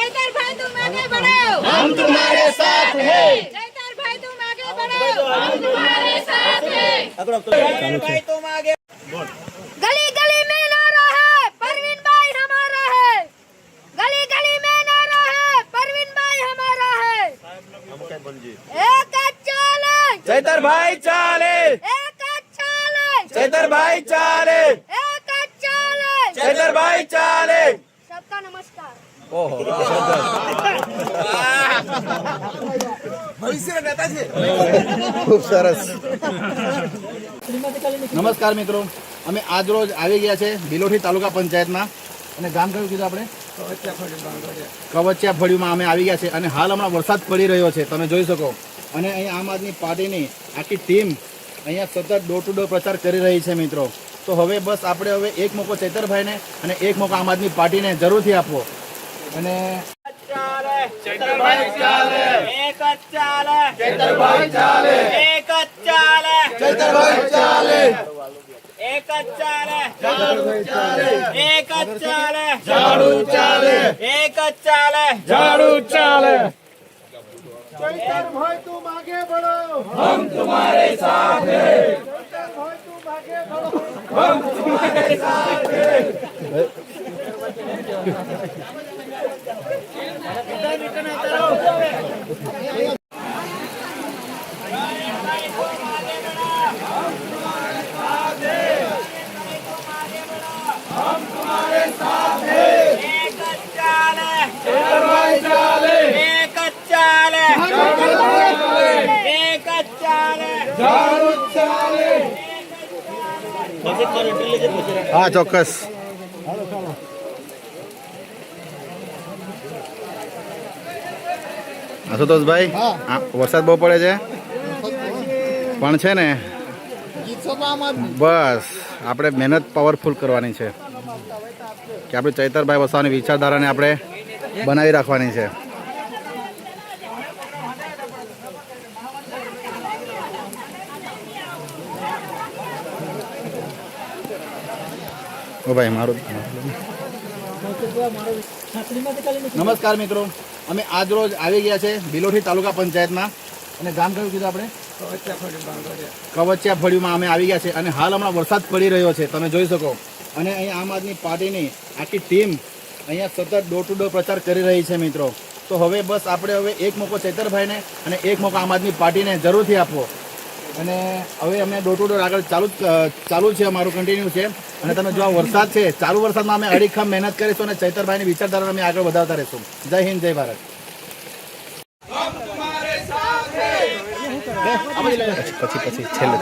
चैतर भाई तुम आगे बढ़ो, हम तुम्हारे साथ हैं। चैतर भाई तुम आगे बढ़ो, हम तुम्हारे साथ हैं। भाई तुम आगे। गली गली में नारा है, परवीन भाई हमारा है। गली गली में नारा है, परवीन भाई हमारा है। एक चाले, चैतर भाई चाले, एक चाले, चैतर भाई चाले, एक चाले। चैतर भाई चाले। सबका नमस्कार। ઓહો ભવિષ્ય નેતા છે ખૂબ સરસ નમસ્કાર મિત્રો અમે આજ રોજ આવી ગયા છે બિલોઠી તાલુકા પંચાયતમાં અને ગામ કયું કીધું આપણે કવચિયા ફળિયુંમાં અમે આવી ગયા છે અને હાલ હમણાં વરસાદ પડી રહ્યો છે તમે જોઈ શકો અને અહીંયા આમ આદમી પાર્ટીની આખી ટીમ અહીંયા સતત ડોર ટુ ડોર પ્રચાર કરી રહી છે મિત્રો તો હવે બસ આપણે હવે એક મોકો ચૈતરભાઈને અને એક મોકો આમ આદમી પાર્ટીને જરૂરથી આપવો અને ચૈતરભાઈ ચાલે, એક જ ચાલે, ચૈતરભાઈ ચાલે, એક જ ચાલે, ચૈતરભાઈ ચાલે, એક જ ચાલે, ઝાડુ ચાલે, એક જ ચાલે, ઝાડુ ચાલે, એક જ ચાલે, ઝાડુ ચાલે। चैतरभाई तुम आगे बढ़ो, हम तुम्हारे साथ हैं। चैतरभाई तुम आगे बढ़ो, हम तुम्हारे साथ हैं। હા ચોક્કસ આશુતોષભાઈ વરસાદ બહુ પડે છે પણ છે ને બસ આપણે મહેનત પાવરફુલ કરવાની છે કે આપણે ચૈતરભાઈ વસાવાની વિચારધારાને આપણે બનાવી રાખવાની છે ઓ ભાઈ મારું નમસ્કાર મિત્રો અમે આજ રોજ આવી ગયા છે બિલોઠી તાલુકા પંચાયતમાં અને ગામ કયું કીધું આપણે કવચિયા ફળિયુંમાં અમે આવી ગયા છે અને હાલ હમણાં વરસાદ પડી રહ્યો છે તમે જોઈ શકો અને અહીંયા આમ આદમી પાર્ટીની આખી ટીમ અહીંયા સતત ડોર ટુ ડોર પ્રચાર કરી રહી છે મિત્રો તો હવે બસ આપણે હવે એક મોકો ચૈતરભાઈને અને એક મોકો આમ આદમી પાર્ટીને જરૂરથી આપવો અને હવે અમે ડોર ટુ ડોર આગળ ચાલુ છે અમારું કન્ટિન્યુ છે અને તમે જો આ વરસાદ છે ચાલુ વરસાદમાં અમે અડીખમ મહેનત કરીશું અને ચૈતરભાઈની વિચારધારાને અમે આગળ વધારતા રહીશું જય હિન્દ જય ભારત પછી છેલ્લે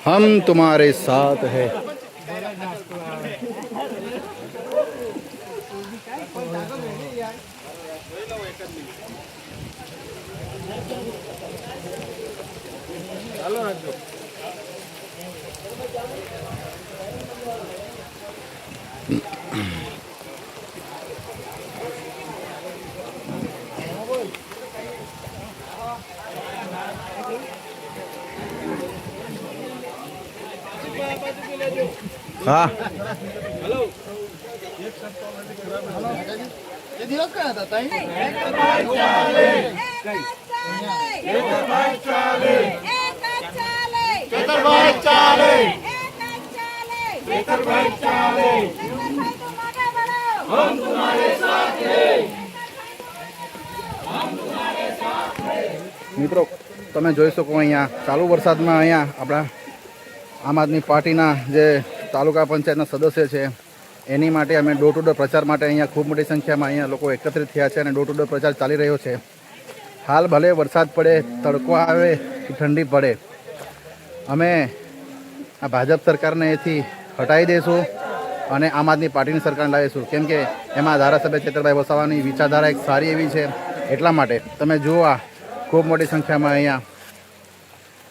हम तुम्हारे साथ हैं हाँ हेलो ये दिवस कहाँ था ताई चैतरभाई चाले, चैतरभाई चाले, चैतरभाई चाले, हम तुम्हारे साथ हैं, हम तुम्हारे साथ हैं। મિત્રો તમે જોઈ શકો અહીંયા ચાલુ વરસાદમાં અહીંયા આપણા આમ આદમી પાર્ટીના જે તાલુકા પંચાયતના સદસ્ય છે એની માટે અમે ડોર ટુ ડોર પ્રચાર માટે અહીંયા ખૂબ મોટી સંખ્યામાં અહીંયા લોકો એકત્રિત થયા છે અને ડોર ટુ ડોર પ્રચાર ચાલી રહ્યો છે હાલ ભલે વરસાદ પડે તડકો આવે કે ઠંડી પડે અમે આ ભાજપ સરકારને એથી હટાવી દઈશું અને આમ આદમી પાર્ટીની સરકારને લાવીશું કેમ કે એમાં ધારાસભ્ય ચૈતરભાઈ વસાવાની વિચારધારા એક સારી એવી છે એટલા માટે તમે જુઓ આ ખૂબ મોટી સંખ્યામાં અહીંયા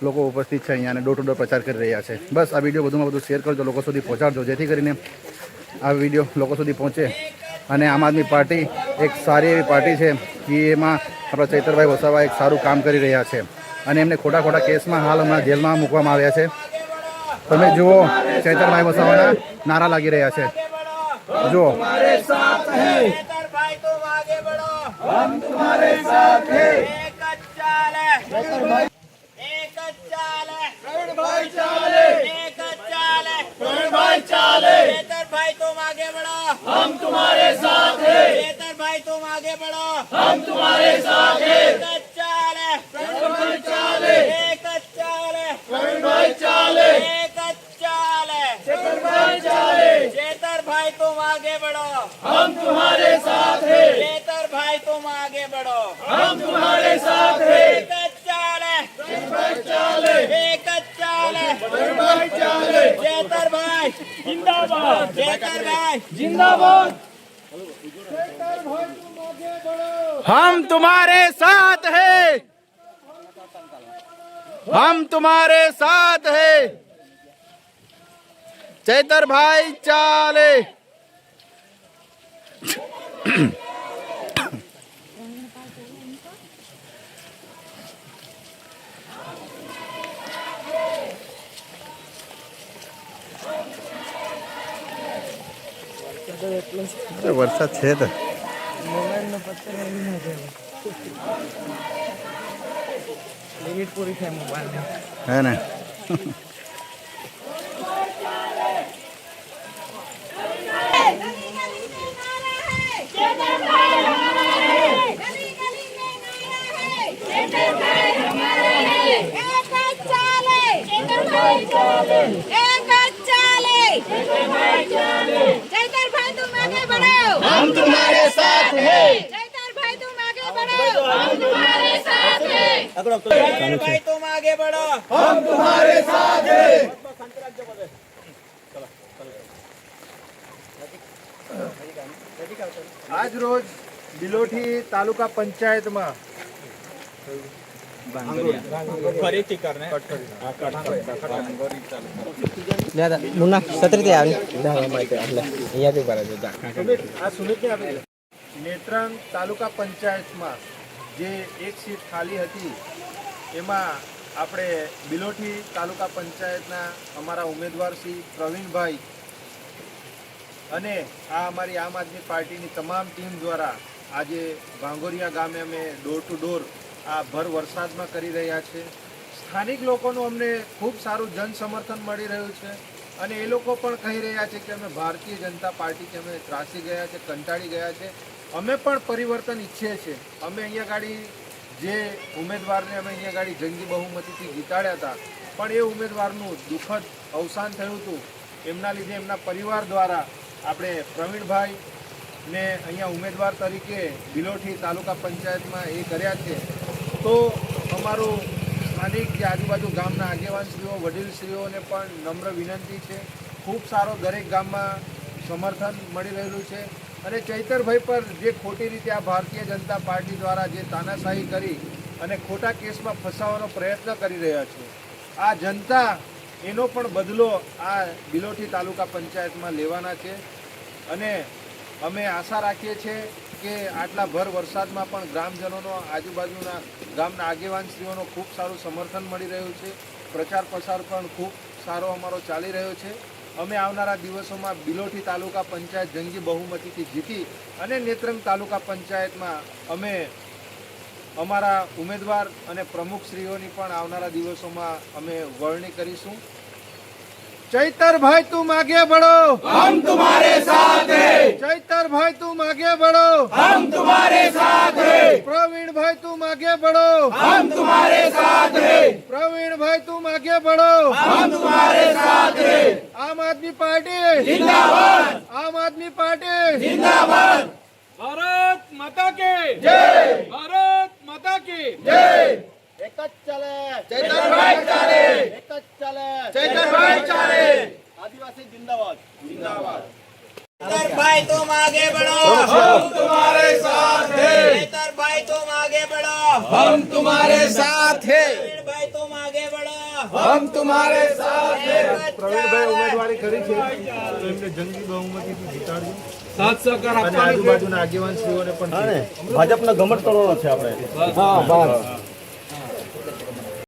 લોકો ઉપસ્થિત છે અહીંયા અને ડોર ટુ ડોર પ્રચાર કરી રહ્યા છે બસ આ વિડીયો વધુમાં વધુ શેર કરજો લોકો સુધી પહોંચાડજો જેથી કરીને આ વિડીયો લોકો સુધી પહોંચે અને આમ આદમી પાર્ટી એક સારી એવી પાર્ટી છે કે એમાં આપણા ચૈતરભાઈ વસાવા એક સારું કામ કરી રહ્યા છે અને એમને ખોટા ખોટા કેસમાં હાલ હમણાં જેલમાં મૂકવામાં આવ્યા છે. તમે જુઓ ચૈતરભાઈ વસાવાના નારા લાગી રહ્યા છે. જુઓ चैतरभाई तुम आगे बढ़ो, हम तुम्हारे साथ हैं. एक चाले, एक चाले, प्रवीण चाले, एक चाले, प्रवीण चाले. चैतरभाई तुम आगे बढ़ो, हम तुम्हारे साथ हैं. चैतरभाई तुम आगे बढ़ो, हम तुम्हारे साथ हैं. एक चाले, प्रवीण चाले, एक चाले, प्रवीण चाले, एक चाले, चैतरभाई चाले. चैतरभाई तुम आगे बढ़ो, हम तुम्हारे साथ हैं. चैतरभाई तुम आगे बढ़ो, हम तुम्हारे साथ हैं. एक चाले, चाले, एक चाले, चाले. चैतरभाई जिंदाबाद, चैतरभाई जिंदाबाद. हम तुम्हारे साथ हैं, हम तुम्हारे साथ हैं. चैतरभाई चाले. વરસાદ છે તો લિમિટ પૂરી થાય મોબાઈલ હે ને. चैतरभाई तुम आगे बढ़ो, हम तुम्हारे साथ हैं. चैतरभाई तुम आगे बढ़ो, हम तुम्हारे साथ हैं. चैतरभाई तुम आगे बढ़ो, हम तुम्हारे साथ हैं. આજ રોજ બિલોઠી તાલુકા પંચાયતમાં ફરીથી કરને નુના સત્રીથી આવી અહીંયા બી ભરે છે આ સુમિતને આપી નેત્રંગ તાલુકા પંચાયતમાં જે એક સીટ ખાલી હતી એમાં આપણે બિલોઠી તાલુકા પંચાયતના અમારા ઉમેદવાર શ્રી પ્રવીણભાઈ અને આ અમારી આમ આદમી પાર્ટીની તમામ ટીમ દ્વારા આજે ભાંગોરિયા ગામે અમે ડોર ટુ ડોર આ ભર વરસાદમાં કરી રહ્યા છે. સ્થાનિક લોકોનું અમને ખૂબ સારું જન સમર્થન મળી રહ્યું છે અને એ લોકો પણ કહી રહ્યા છે કે અમે ભારતીય જનતા પાર્ટીથી અમે ત્રાસી ગયા છે, કંટાળી ગયા છે, અમે પણ પરિવર્તન ઈચ્છીએ છીએ. અમે અહીંયા ગાડી જે ઉમેદવારને અમે અહીંયા ગાડી જંગી બહુમતીથી જીતાડ્યા હતા પણ એ ઉમેદવારનું દુઃખદ અવસાન થયું હતું. એમના લીધે એમના પરિવાર દ્વારા આપણે પ્રવીણભાઈને અહીંયા ઉમેદવાર તરીકે બિલોઠી તાલુકા પંચાયતમાં એ કર્યા છે. તો અમારું સ્થાનિક જે આજુબાજુ ગામના આગેવાનશ્રીઓ વડીલશ્રીઓને પણ નમ્ર વિનંતી છે. ખૂબ સારો દરેક ગામમાં સમર્થન મળી રહેલું છે અને ચૈતરભાઈ પર જે ખોટી રીતે આ ભારતીય જનતા પાર્ટી દ્વારા જે તાનાશાહી કરી અને ખોટા કેસમાં ફસાવવાનો પ્રયત્ન કરી રહ્યા છે, આ જનતા એનો પણ બદલો આ બિલોઠી તાલુકા પંચાયતમાં લેવાના છે. અને અમે આશા રાખીએ છીએ કે આટલા ભર વરસાદમાં પણ ગ્રામજનોનો આજુબાજુના ગામના આગેવાનશ્રીઓનો ખૂબ સારું સમર્થન મળી રહ્યું છે. પ્રચાર પ્રસાર પણ ખૂબ સારો અમારો ચાલી રહ્યો છે. અમે આવનારા દિવસોમાં બિલોઠી તાલુકા પંચાયત જંગી બહુમતીથી જીતી અને નેત્રંગ તાલુકા પંચાયતમાં અમે અમારા ઉમેદવાર અને પ્રમુખશ્રીઓની પણ આવનારા દિવસોમાં અમે વરણી કરીશું. चैतरभाई तुम आगे बढ़ो, हम तुम्हारे साथ हैं. चैतरभाई तुम आगे बढ़ो, हम तुम्हारे साथ हैं. प्रवीणभाई तुम आगे बढ़ो, हम तुम्हारे साथ हैं. प्रवीणभाई तुम आगे बढ़ो, हम तुम्हारे साथ हैं. आम आदमी पार्टी जिंदाबाद, आम आदमी पार्टी जिंदाबाद. भारत माता के जय, भारत माता की जय. एक चले चैतरभाई चाले, एक चले चैतरभाई चाले. आदिवासी जिंदाबाद जिंदाबाद. चैतरभाई तुम आगे बढ़ो, हम तुम्हारे साथ हैं. चैतरभाई तुम आगे बढ़ो, हम तुम्हारे साथ हैं. प्रवीणभाई तुम आगे बढ़ो, हम तुम्हारे साथ हैं. પ્રવીણભાઈ ઉમેદવારી કરી છે તો એમને જંગી બહુમતીથી જીતાડ્યું साथ सहकार અને આજુબાજુના આગેવાનશ્રીઓને પણ ભાજપનો ગમત કરવાનો છે આપણે. હા બસ